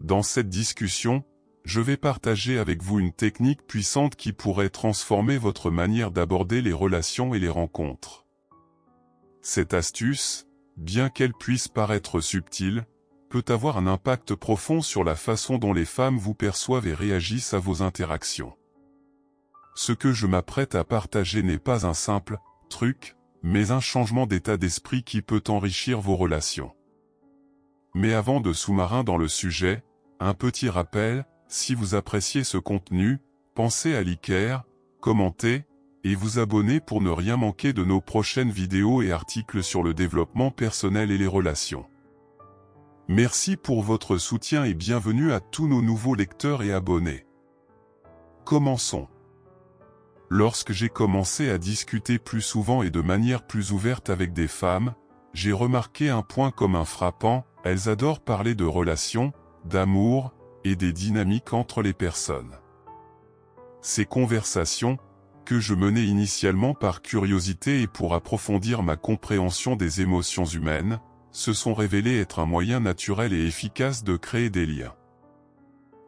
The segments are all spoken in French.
Dans cette discussion, je vais partager avec vous une technique puissante qui pourrait transformer votre manière d'aborder les relations et les rencontres. Cette astuce, bien qu'elle puisse paraître subtile, peut avoir un impact profond sur la façon dont les femmes vous perçoivent et réagissent à vos interactions. Ce que je m'apprête à partager n'est pas un simple truc, mais un changement d'état d'esprit qui peut enrichir vos relations. Mais avant de sous-marin dans le sujet, un petit rappel, si vous appréciez ce contenu, pensez à liker, commenter, et vous abonner pour ne rien manquer de nos prochaines vidéos et articles sur le développement personnel et les relations. Merci pour votre soutien et bienvenue à tous nos nouveaux lecteurs et abonnés. Commençons. Lorsque j'ai commencé à discuter plus souvent et de manière plus ouverte avec des femmes, j'ai remarqué un point commun frappant, elles adorent parler de relations, d'amour, et des dynamiques entre les personnes. Ces conversations, que je menais initialement par curiosité et pour approfondir ma compréhension des émotions humaines, se sont révélées être un moyen naturel et efficace de créer des liens.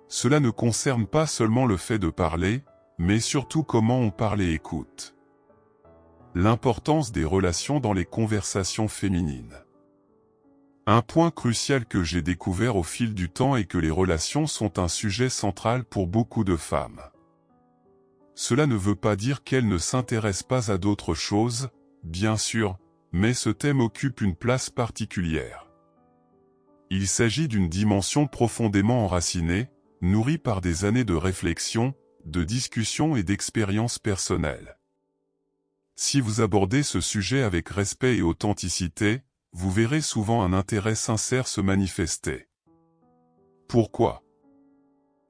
Cela ne concerne pas seulement le fait de parler, mais surtout comment on parle et écoute. L'importance des relations dans les conversations féminines. Un point crucial que j'ai découvert au fil du temps est que les relations sont un sujet central pour beaucoup de femmes. Cela ne veut pas dire qu'elles ne s'intéressent pas à d'autres choses, bien sûr, mais ce thème occupe une place particulière. Il s'agit d'une dimension profondément enracinée, nourrie par des années de réflexion, de discussion et d'expériences personnelles. Si vous abordez ce sujet avec respect et authenticité, vous verrez souvent un intérêt sincère se manifester. Pourquoi?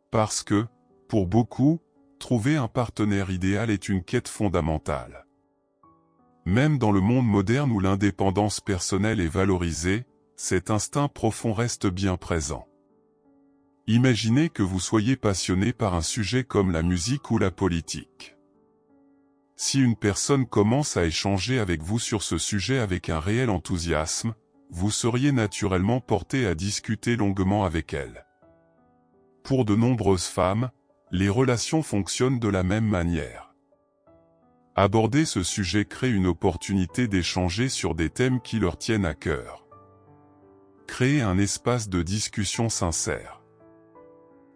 Parce que, pour beaucoup, trouver un partenaire idéal est une quête fondamentale. Même dans le monde moderne où l'indépendance personnelle est valorisée, cet instinct profond reste bien présent. Imaginez que vous soyez passionné par un sujet comme la musique ou la politique. Si une personne commence à échanger avec vous sur ce sujet avec un réel enthousiasme, vous seriez naturellement porté à discuter longuement avec elle. Pour de nombreuses femmes, les relations fonctionnent de la même manière. Aborder ce sujet crée une opportunité d'échanger sur des thèmes qui leur tiennent à cœur. Créer un espace de discussion sincère.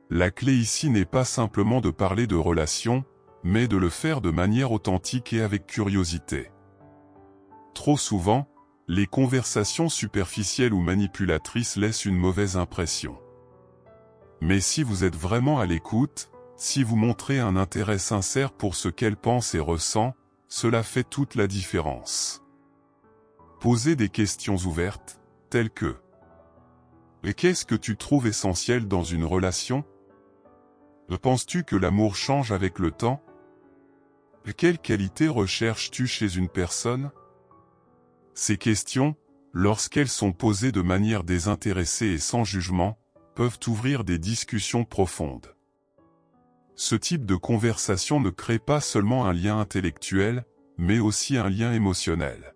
La clé ici n'est pas simplement de parler de relations, mais de le faire de manière authentique et avec curiosité. Trop souvent, les conversations superficielles ou manipulatrices laissent une mauvaise impression. Mais si vous êtes vraiment à l'écoute, si vous montrez un intérêt sincère pour ce qu'elle pense et ressent, cela fait toute la différence. Posez des questions ouvertes, telles que « Et qu'est-ce que tu trouves essentiel dans une relation ? Penses-tu que l'amour change avec le temps ? Quelle qualité recherches-tu chez une personne ? » Ces questions, lorsqu'elles sont posées de manière désintéressée et sans jugement, peuvent ouvrir des discussions profondes. Ce type de conversation ne crée pas seulement un lien intellectuel, mais aussi un lien émotionnel.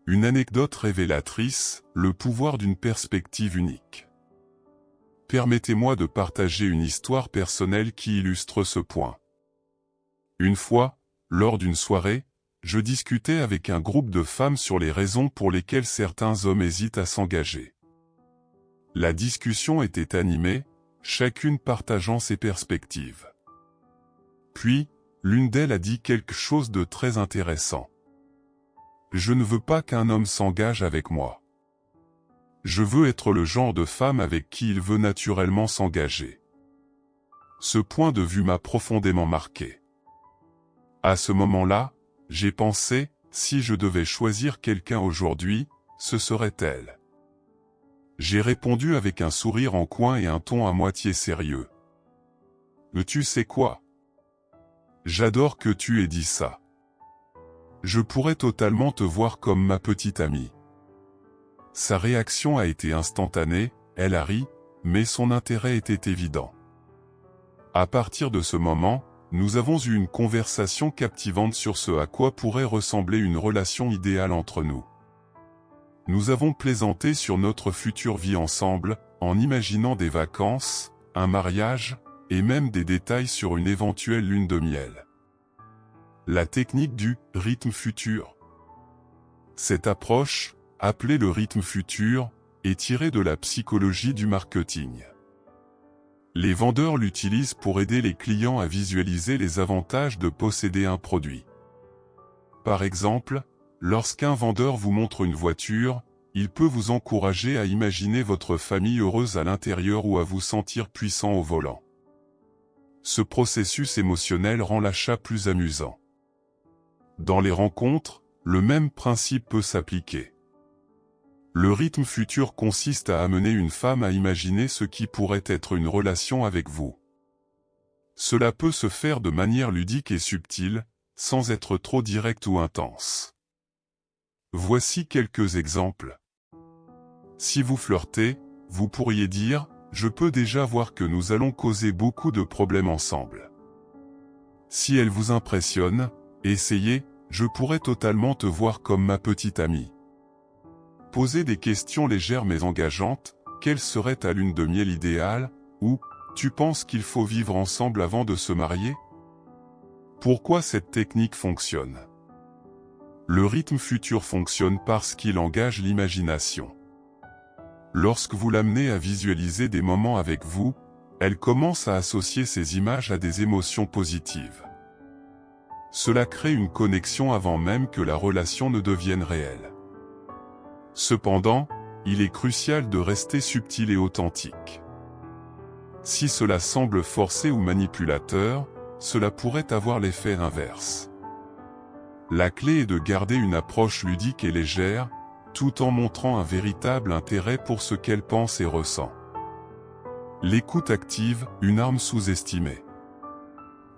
Une anecdote révélatrice, le pouvoir d'une perspective unique. Permettez-moi de partager une histoire personnelle qui illustre ce point. Une fois, lors d'une soirée, je discutais avec un groupe de femmes sur les raisons pour lesquelles certains hommes hésitent à s'engager. La discussion était animée, chacune partageant ses perspectives. Puis, l'une d'elles a dit quelque chose de très intéressant. « Je ne veux pas qu'un homme s'engage avec moi. Je veux être le genre de femme avec qui il veut naturellement s'engager. » Ce point de vue m'a profondément marqué. À ce moment-là, j'ai pensé, si je devais choisir quelqu'un aujourd'hui, ce serait elle. J'ai répondu avec un sourire en coin et un ton à moitié sérieux. « Mais tu sais quoi ? J'adore que tu aies dit ça. Je pourrais totalement te voir comme ma petite amie. » Sa réaction a été instantanée, elle a ri, mais son intérêt était évident. À partir de ce moment, nous avons eu une conversation captivante sur ce à quoi pourrait ressembler une relation idéale entre nous. Nous avons plaisanté sur notre future vie ensemble, en imaginant des vacances, un mariage, et même des détails sur une éventuelle lune de miel. La technique du rythme futur. Cette approche, appelée le rythme futur, est tirée de la psychologie du marketing. Les vendeurs l'utilisent pour aider les clients à visualiser les avantages de posséder un produit. Par exemple, lorsqu'un vendeur vous montre une voiture, il peut vous encourager à imaginer votre famille heureuse à l'intérieur ou à vous sentir puissant au volant. Ce processus émotionnel rend l'achat plus amusant. Dans les rencontres, le même principe peut s'appliquer. Le rythme futur consiste à amener une femme à imaginer ce qui pourrait être une relation avec vous. Cela peut se faire de manière ludique et subtile, sans être trop direct ou intense. Voici quelques exemples. Si vous flirtez, vous pourriez dire « Je peux déjà voir que nous allons causer beaucoup de problèmes ensemble ». Si elle vous impressionne, essayez « Je pourrais totalement te voir comme ma petite amie ». Posez des questions légères mais engageantes, quelle serait ta lune de miel idéale, ou tu penses qu'il faut vivre ensemble avant de se marier? Pourquoi cette technique fonctionne? Le rythme futur fonctionne parce qu'il engage l'imagination. Lorsque vous l'amenez à visualiser des moments avec vous, elle commence à associer ces images à des émotions positives. Cela crée une connexion avant même que la relation ne devienne réelle. Cependant, il est crucial de rester subtil et authentique. Si cela semble forcé ou manipulateur, cela pourrait avoir l'effet inverse. La clé est de garder une approche ludique et légère, tout en montrant un véritable intérêt pour ce qu'elle pense et ressent. L'écoute active, une arme sous-estimée.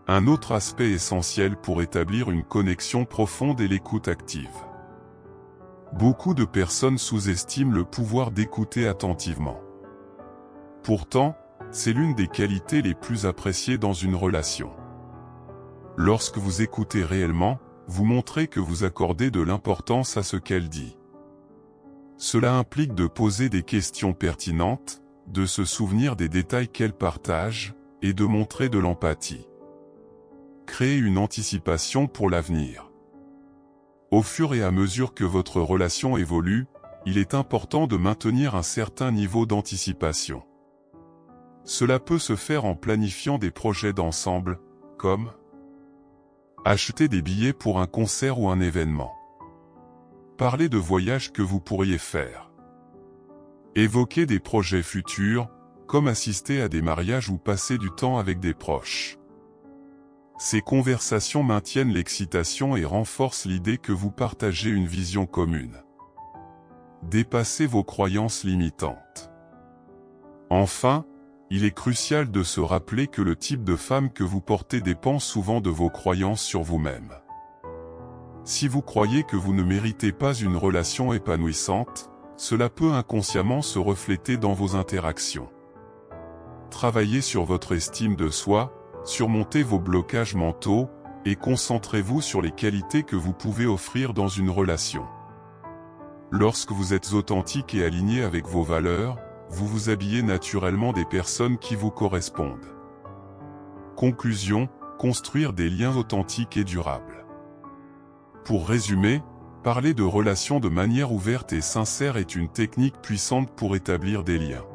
Un autre aspect essentiel pour établir une connexion profonde est l'écoute active. Beaucoup de personnes sous-estiment le pouvoir d'écouter attentivement. Pourtant, c'est l'une des qualités les plus appréciées dans une relation. Lorsque vous écoutez réellement, vous montrez que vous accordez de l'importance à ce qu'elle dit. Cela implique de poser des questions pertinentes, de se souvenir des détails qu'elle partage, et de montrer de l'empathie. Créez une anticipation pour l'avenir. Au fur et à mesure que votre relation évolue, il est important de maintenir un certain niveau d'anticipation. Cela peut se faire en planifiant des projets d'ensemble, comme acheter des billets pour un concert ou un événement. Parler de voyages que vous pourriez faire. Évoquer des projets futurs, comme assister à des mariages ou passer du temps avec des proches. Ces conversations maintiennent l'excitation et renforcent l'idée que vous partagez une vision commune. Dépassez vos croyances limitantes. Enfin, il est crucial de se rappeler que le type de femme que vous portez dépend souvent de vos croyances sur vous-même. Si vous croyez que vous ne méritez pas une relation épanouissante, cela peut inconsciemment se refléter dans vos interactions. Travaillez sur votre estime de soi, surmontez vos blocages mentaux, et concentrez-vous sur les qualités que vous pouvez offrir dans une relation. Lorsque vous êtes authentique et aligné avec vos valeurs, vous vous habillez naturellement des personnes qui vous correspondent. Conclusion, construire des liens authentiques et durables. Pour résumer, parler de relations de manière ouverte et sincère est une technique puissante pour établir des liens.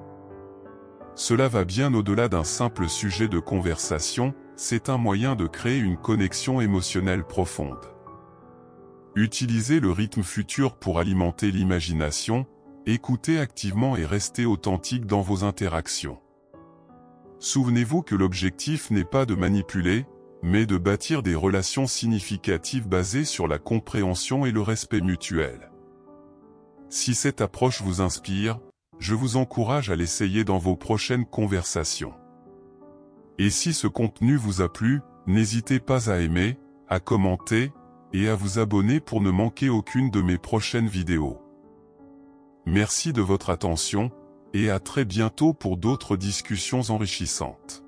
Cela va bien au-delà d'un simple sujet de conversation, c'est un moyen de créer une connexion émotionnelle profonde. Utilisez le rythme futur pour alimenter l'imagination, écoutez activement et restez authentique dans vos interactions. Souvenez-vous que l'objectif n'est pas de manipuler, mais de bâtir des relations significatives basées sur la compréhension et le respect mutuel. Si cette approche vous inspire, je vous encourage à l'essayer dans vos prochaines conversations. Et si ce contenu vous a plu, n'hésitez pas à aimer, à commenter, et à vous abonner pour ne manquer aucune de mes prochaines vidéos. Merci de votre attention, et à très bientôt pour d'autres discussions enrichissantes.